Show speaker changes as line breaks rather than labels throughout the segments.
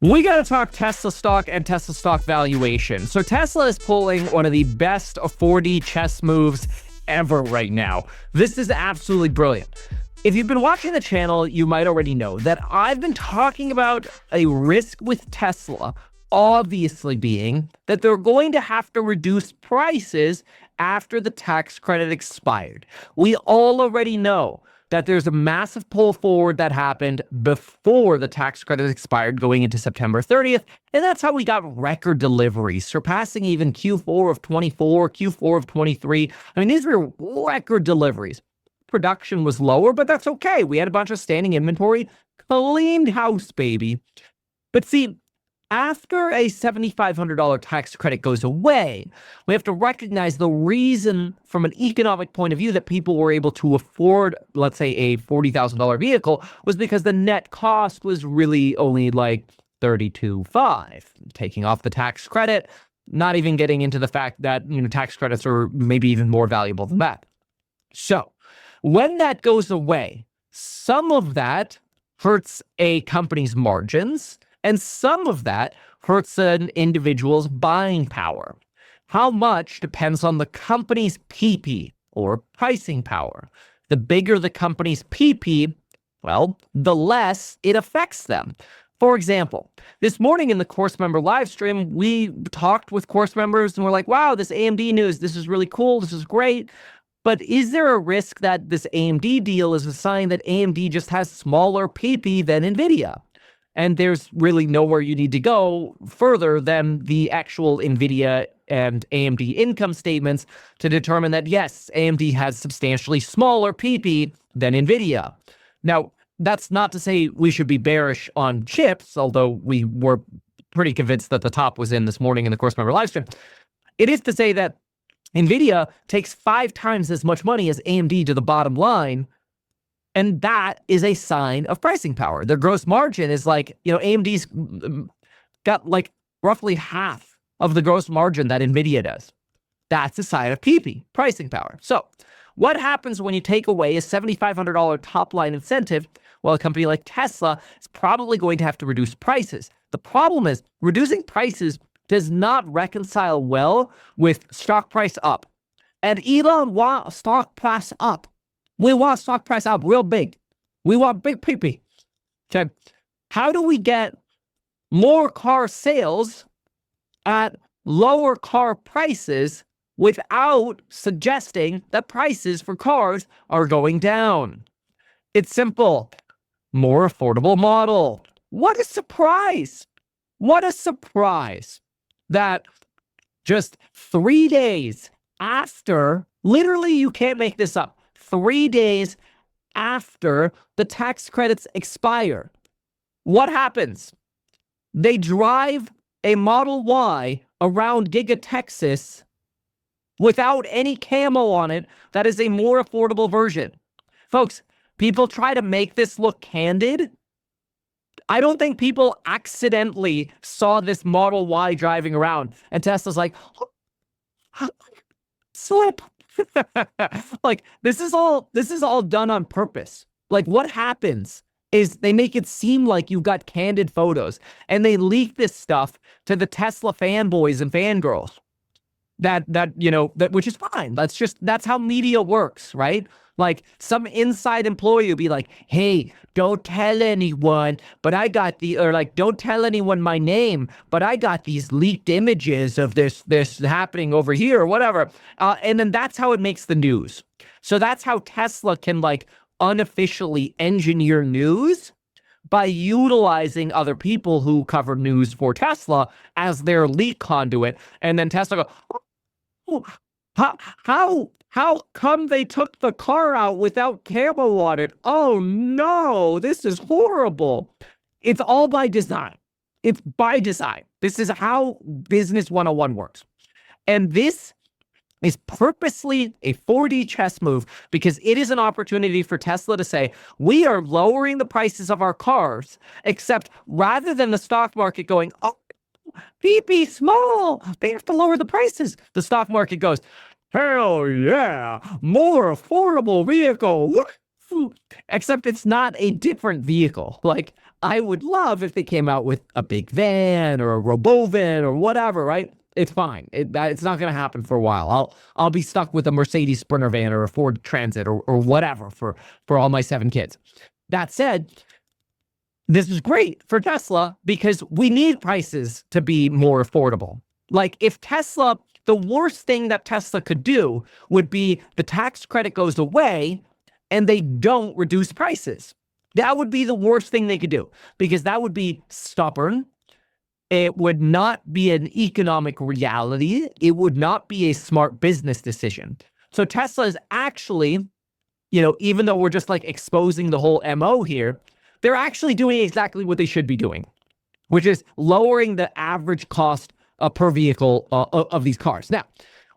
We got to talk Tesla stock and Tesla stock valuation. So Tesla is pulling one of the best 4D chess moves ever right now. This is absolutely brilliant. If you've been watching the channel, you might already know that I've been talking about a risk with Tesla, obviously being that they're going to have to reduce prices after the tax credit expired. We all already know that there's a massive pull forward that happened before the tax credit expired going into September 30th. And that's how we got record deliveries, surpassing even Q4 of 24, Q4 of 23. I mean, these were record deliveries. Production was lower, but that's okay. We had a bunch of standing inventory, cleaned house, baby. But see, after a $7,500 tax credit goes away, we have to recognize the reason from an economic point of view that people were able to afford, let's say, a $40,000 vehicle was because the net cost was really only like $32,500, taking off the tax credit, not even getting into the fact that, tax credits are maybe even more valuable than that. So when that goes away, some of that hurts a company's margins, and some of that hurts an individual's buying power. How much depends on the company's PP, or pricing power. The bigger the company's PP, well, the less it affects them. For example, this morning in the course member live stream, we talked with course members and we're like, wow, this AMD news, this is really cool, this is great. But is there a risk that this AMD deal is a sign that AMD just has smaller PP than NVIDIA? And there's really nowhere you need to go further than the actual NVIDIA and AMD income statements to determine that, yes, AMD has substantially smaller PP than NVIDIA. Now, that's not to say we should be bearish on chips, although we were pretty convinced that the top was in this morning in the course member live stream. It is to say that NVIDIA takes 5 times as much money as AMD to the bottom line, and that is a sign of pricing power. Their gross margin is like, AMD's got like roughly half of the gross margin that NVIDIA does. That's a sign of PP, pricing power. So what happens when you take away a $7,500 top line incentive? Well, a company like Tesla is probably going to have to reduce prices. The problem is reducing prices does not reconcile well with stock price up. And Elon wants stock price up. We want stock price up real big. We want big PP. Okay. How do we get more car sales at lower car prices without suggesting that prices for cars are going down? It's simple. More affordable model. What a surprise. What a surprise that just 3 days after, literally you can't make this up, 3 days after the tax credits expire, what happens? They drive a Model Y around Giga Texas without any camo on it that is a more affordable version. Folks, people try to make this look candid. I don't think people accidentally saw this Model Y driving around and Tesla's like, slip. Like, this is all done on purpose. Like, what happens is they make it seem like you've got candid photos and they leak this stuff to the Tesla fanboys and fangirls. That which is fine. That's how media works, right? Like, some inside employee will be like, hey, don't tell anyone, but I got don't tell anyone my name, but I got these leaked images of this happening over here or whatever. And then that's how it makes the news. So that's how Tesla can unofficially engineer news by utilizing other people who cover news for Tesla as their leak conduit. And then Tesla go, oh, how come they took the car out without camo on it? Oh no, this is horrible. It's all by design. It's by design. This is how Business 101 works. And this is purposely a 4D chess move because it is an opportunity for Tesla to say, we are lowering the prices of our cars, except rather than the stock market going, oh, PP small, they have to lower the prices. The stock market goes, hell yeah, more affordable vehicle. Except it's not a different vehicle. Like, I would love if they came out with a big van or a robo-van or whatever, right? It's fine. It's not going to happen for a while. I'll be stuck with a Mercedes Sprinter van or a Ford Transit or whatever for all my 7 kids. That said, this is great for Tesla because we need prices to be more affordable. Like if Tesla, the worst thing that Tesla could do would be the tax credit goes away and they don't reduce prices. That would be the worst thing they could do because that would be stubborn. It would not be an economic reality. It would not be a smart business decision. So Tesla is actually, even though we're just like exposing the whole MO here, they're actually doing exactly what they should be doing, which is lowering the average cost per vehicle of these cars. Now,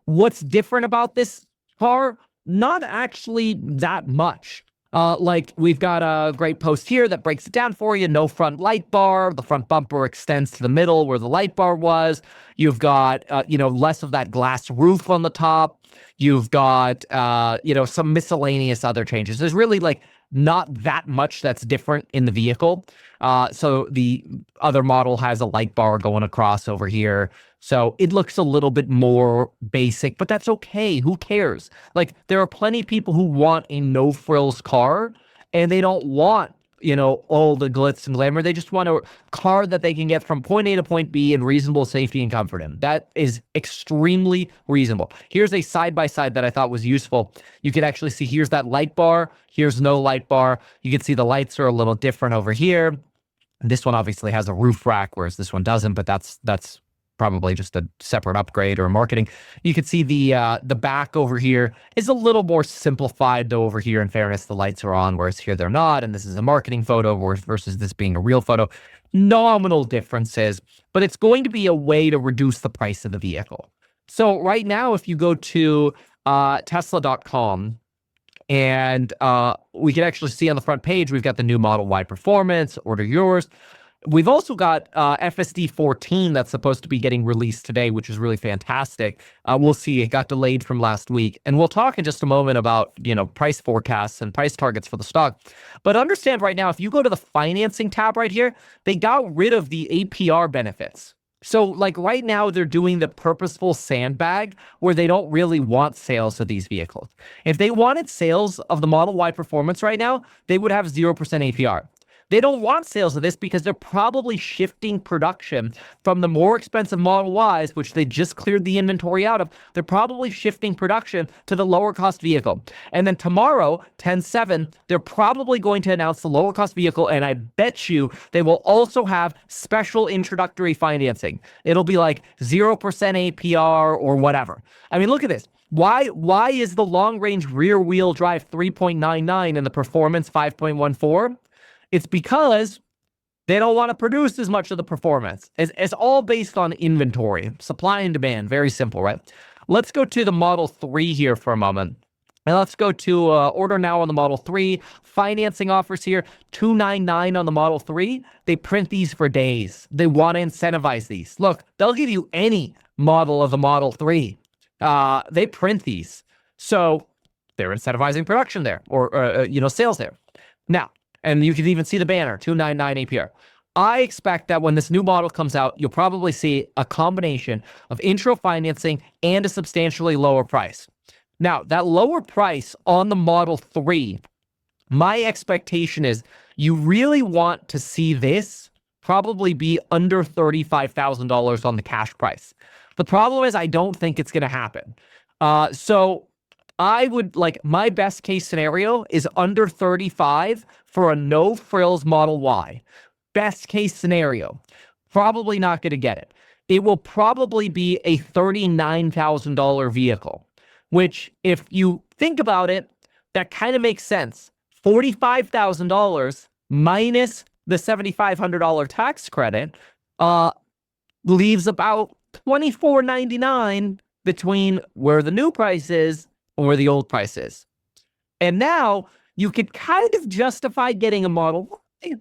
what's different about this car? Not actually that much. Like we've got a great post here that breaks it down for you. No front light bar. The front bumper extends to the middle where the light bar was. You've got, less of that glass roof on the top. You've got, some miscellaneous other changes. There's really like not that much that's different in the vehicle. So the other model has a light bar going across over here. So it looks a little bit more basic, but that's okay. Who cares? Like there are plenty of people who want a no frills car and they don't want, all the glitz and glamour. They just want a car that they can get from point A to point B in reasonable safety and comfort in. That is extremely reasonable. Here's a side-by-side that I thought was useful. You can actually see here's that light bar. Here's no light bar. You can see the lights are a little different over here. This one obviously has a roof rack, whereas this one doesn't, but that's probably just a separate upgrade or marketing. You can see the back over here is a little more simplified though over here. In fairness, the lights are on, whereas here they're not. And this is a marketing photo versus this being a real photo. Nominal differences, but it's going to be a way to reduce the price of the vehicle. So right now, if you go to Tesla.com, and we can actually see on the front page, we've got the new Model Y Performance, order yours. We've also got FSD 14 that's supposed to be getting released today, which is really fantastic. We'll see. It got delayed from last week. And we'll talk in just a moment about, price forecasts and price targets for the stock. But understand right now, if you go to the financing tab right here, they got rid of the APR benefits. So like right now, they're doing the purposeful sandbag where they don't really want sales of these vehicles. If they wanted sales of the Model Y Performance right now, they would have 0% APR. They don't want sales of this because they're probably shifting production from the more expensive Model Ys, which they just cleared the inventory out of. They're probably shifting production to the lower cost vehicle. And then tomorrow, 10/7, they're probably going to announce the lower cost vehicle. And I bet you they will also have special introductory financing. It'll be like 0% APR or whatever. I mean, look at this. Why is the long range rear wheel drive 3.99 and the performance 5.14? It's because they don't want to produce as much of the performance. It's all based on inventory, supply and demand. Very simple, right? Let's go to the Model 3 here for a moment. And let's go to order now on the Model 3. Financing offers here, $299 on the Model 3. They print these for days. They want to incentivize these. Look, they'll give you any model of the Model 3. They print these. So they're incentivizing production there or sales there. Now, and you can even see the banner, $299 APR. I expect that when this new model comes out, you'll probably see a combination of intro financing and a substantially lower price. Now, that lower price on the Model 3, my expectation is you really want to see this probably be under $35,000 on the cash price. The problem is I don't think it's going to happen. So I would my best case scenario is under 35 for a no frills Model Y. Best case scenario. Probably not going to get it. It will probably be a $39,000 vehicle, which if you think about it, that kind of makes sense. $45,000 minus the $7,500 tax credit leaves about $24.99 between where the new price is and where the old price is. And now you could kind of justify getting a Model Y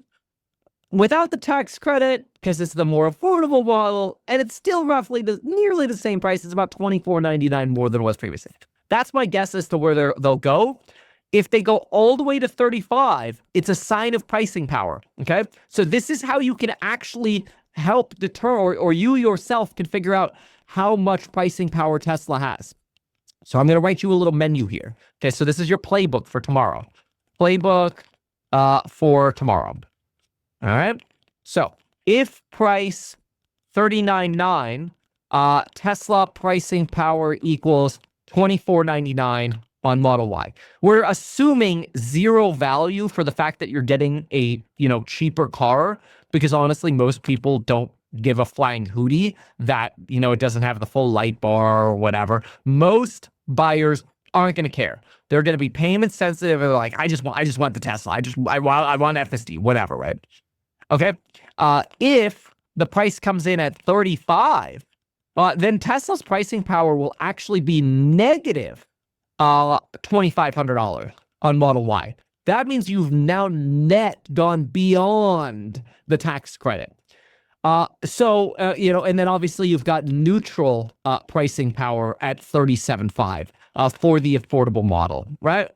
without the tax credit because it's the more affordable model and it's still roughly nearly the same price. It's about $24.99 more than it was previously. That's my guess as to where they'll go. If they go all the way to 35, it's a sign of pricing power, okay? So this is how you can actually help deter, or you yourself can figure out how much pricing power Tesla has. So I'm going to write you a little menu here. Okay, so this is your playbook for tomorrow. Playbook for tomorrow. All right? So if price 39.9, Tesla pricing power equals 24.99 on Model Y. We're assuming zero value for the fact that you're getting a, cheaper car, because honestly, most people don't give a flying hootie that, it doesn't have the full light bar or whatever. Most buyers aren't going to care. They're going to be payment sensitive. They're like, I just want the Tesla. I want FSD, whatever, right? Okay. If the price comes in at 35, then Tesla's pricing power will actually be negative $2,500 on Model Y. That means you've now net gone beyond the tax credit. And then obviously you've got neutral pricing power at 37.5 for the affordable model, right?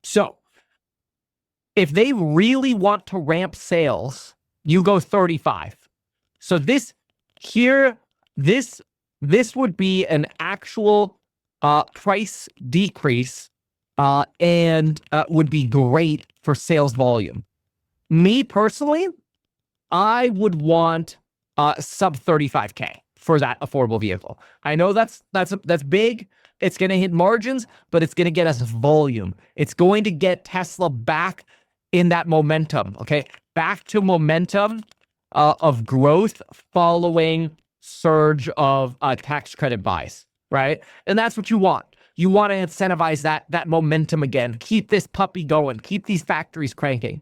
So if they really want to ramp sales, you go 35. So this would be an actual price decrease and would be great for sales volume. Me personally, I would want sub 35K for that affordable vehicle. I know that's big. It's going to hit margins, but it's going to get us volume. It's going to get Tesla back in that momentum, okay? Back to momentum of growth following surge of tax credit buys, right? And that's what you want. You want to incentivize that momentum again. Keep this puppy going. Keep these factories cranking.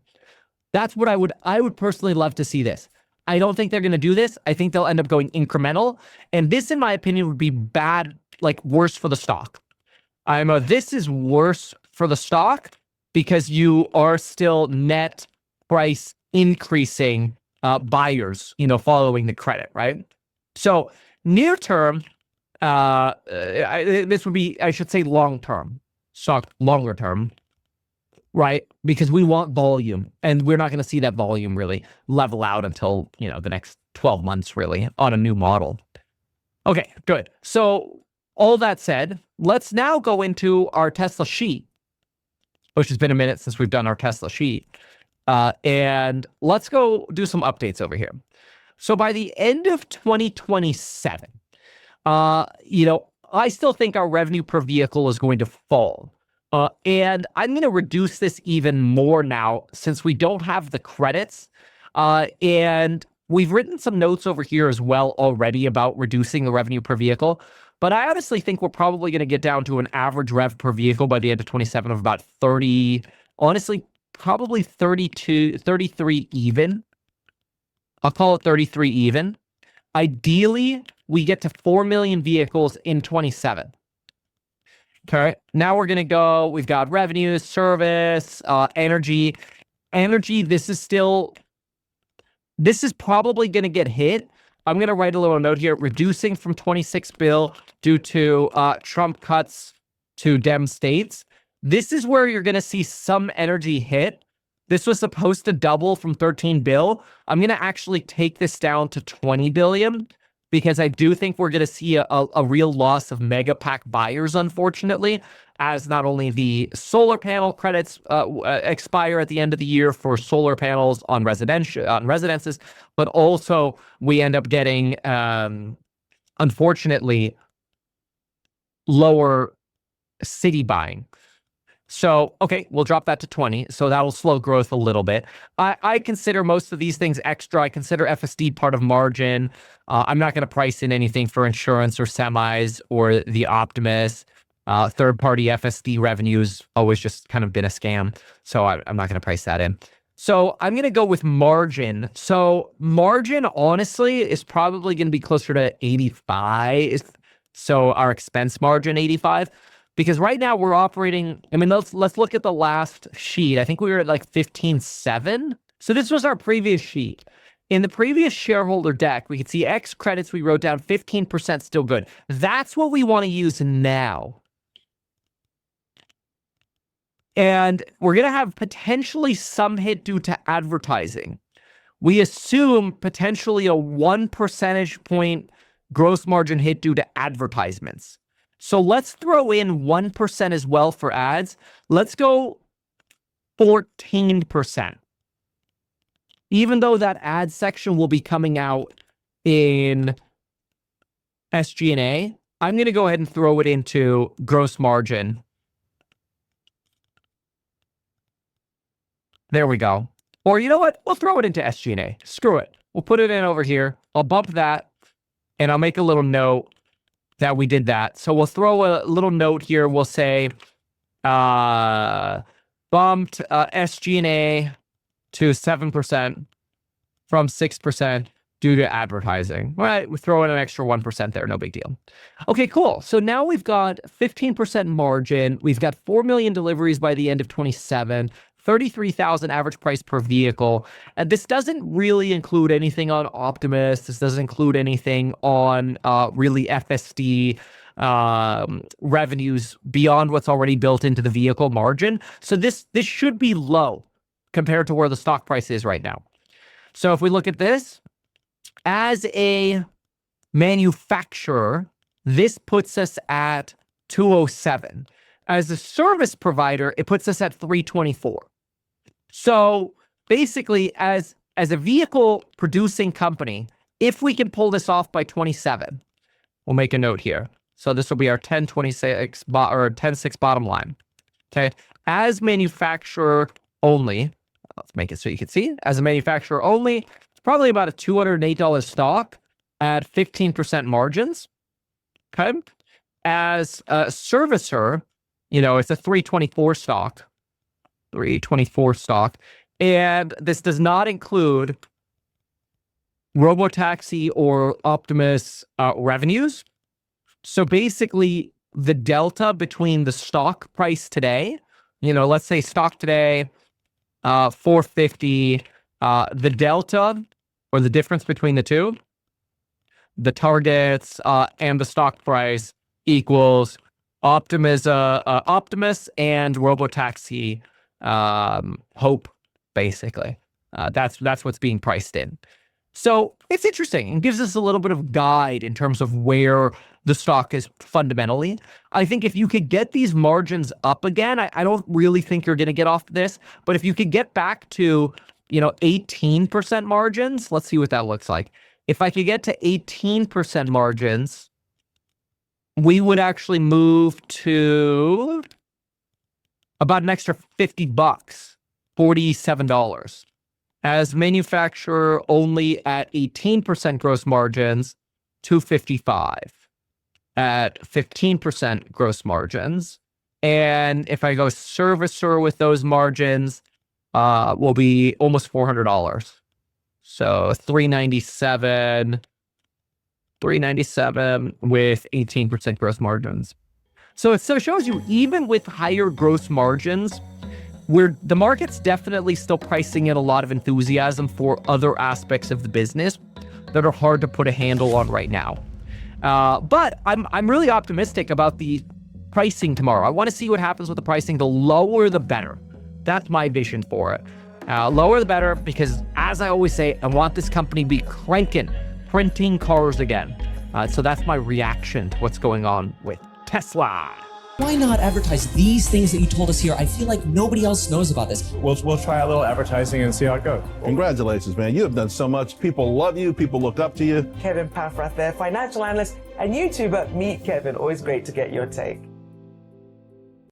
That's what I would personally love to see this. I don't think they're going to do this. I think they'll end up going incremental. And this, in my opinion, would be bad, like worse for the stock. This is worse for the stock because you are still net price increasing buyers, following the credit, right? So near term, this would be, I should say, long term, stock longer term, right? Because we want volume, and we're not going to see that volume really level out until, the next 12 months really on a new model. Okay, good. So all that said, let's now go into our Tesla sheet, which has been a minute since we've done our Tesla sheet. And let's go do some updates over here. So by the end of 2027, I still think our revenue per vehicle is going to fall. And I'm going to reduce this even more now since we don't have the credits. And we've written some notes over here as well already about reducing the revenue per vehicle. But I honestly think we're probably going to get down to an average rev per vehicle by the end of 27 of about 30, honestly, probably 32, 33 even. I'll call it 33 even. Ideally, we get to 4 million vehicles in 27. Okay, now we're going to go, we've got revenues, service, energy. Energy, this is probably going to get hit. I'm going to write a little note here, reducing from 26 bill due to Trump cuts to Dem states. This is where you're going to see some energy hit. This was supposed to double from 13 bill. I'm going to actually take this down to 20 billion because I do think we're going to see a real loss of mega pack buyers, unfortunately, as not only the solar panel credits expire at the end of the year for solar panels on residences, but also we end up getting, unfortunately, lower city buying. So, okay, we'll drop that to 20. So that'll slow growth a little bit. I consider most of these things extra. I consider FSD part of margin. I'm not going to price in anything for insurance or semis or the Optimus. Third-party FSD revenues always just kind of been a scam. So I'm not going to price that in. So I'm going to go with margin. So margin, honestly, is probably going to be closer to 85. So our expense margin, 85. Because right now we're operating, let's look at the last sheet. I think we were at like 15.7. So this was our previous sheet. In the previous shareholder deck, we could see X credits we wrote down 15% still good. That's what we want to use now. And we're going to have potentially some hit due to advertising. We assume potentially a 1 percentage point gross margin hit due to advertisements. So let's throw in 1% as well for ads. Let's go 14%. Even though that ad section will be coming out in SG&A, I'm going to go ahead and throw it into gross margin. There we go. Or you know what? We'll throw it into SG&A. Screw it. We'll put it in over here. I'll bump that, and I'll make a little note that we did that. So we'll throw a little note here. We'll say bumped SG&A to 7% from 6% due to advertising. All right, we throw in an extra 1% there, no big deal. Okay, cool. So now we've got 15% margin. We've got 4 million deliveries by the end of 27, 33,000 average price per vehicle. And this doesn't really include anything on Optimus. This doesn't include anything on really FSD revenues beyond what's already built into the vehicle margin. So this should be low compared to where the stock price is right now. So if we look at this, as a manufacturer, this puts us at 207. As a service provider, it puts us at 324. So basically, as a vehicle producing company, if we can pull this off by 27, we'll make a note here. So this will be our 1026 or 106 bottom line. Okay. As manufacturer only, let's make it so you can see. As a manufacturer only, it's probably about a $208 stock at 15% margins. Okay. As a servicer, you know, it's a 324 stock. 324 stock. And this does not include Robotaxi or Optimus revenues. So basically, the delta between the stock price today, you know, let's say stock today, 450, the delta or the difference between the two, the targets and the stock price equals Optimus and Robotaxi hope, basically. That's what's being priced in. So it's interesting. It gives us a little bit of guide in terms of where the stock is fundamentally. I think if you could get these margins up again, I don't really think you're going to get off this, but if you could get back to, you know, 18% margins, let's see what that looks like. If I could get to 18% margins, we would actually move to about an extra $50, $47. As manufacturer only at 18% gross margins, $255 at 15% gross margins. And if I go servicer with those margins, will be almost $400. So $397 with 18% gross margins. So it shows you, even with higher gross margins, the market's definitely still pricing in a lot of enthusiasm for other aspects of the business that are hard to put a handle on right now. But I'm really optimistic about the pricing tomorrow. I want to see what happens with the pricing. The lower, the better. That's my vision for it. Lower the better, because as I always say, I want this company to be printing cars again. So that's my reaction to what's going on with Tesla.
Why not advertise these things that you told us here? I feel like nobody else knows about this.
We'll try a little advertising and see how it goes.
Congratulations, man. You have done so much. People love you. People look up to you.
Kevin Paffrath there, financial analyst and YouTuber. Meet Kevin. Always great to get your take.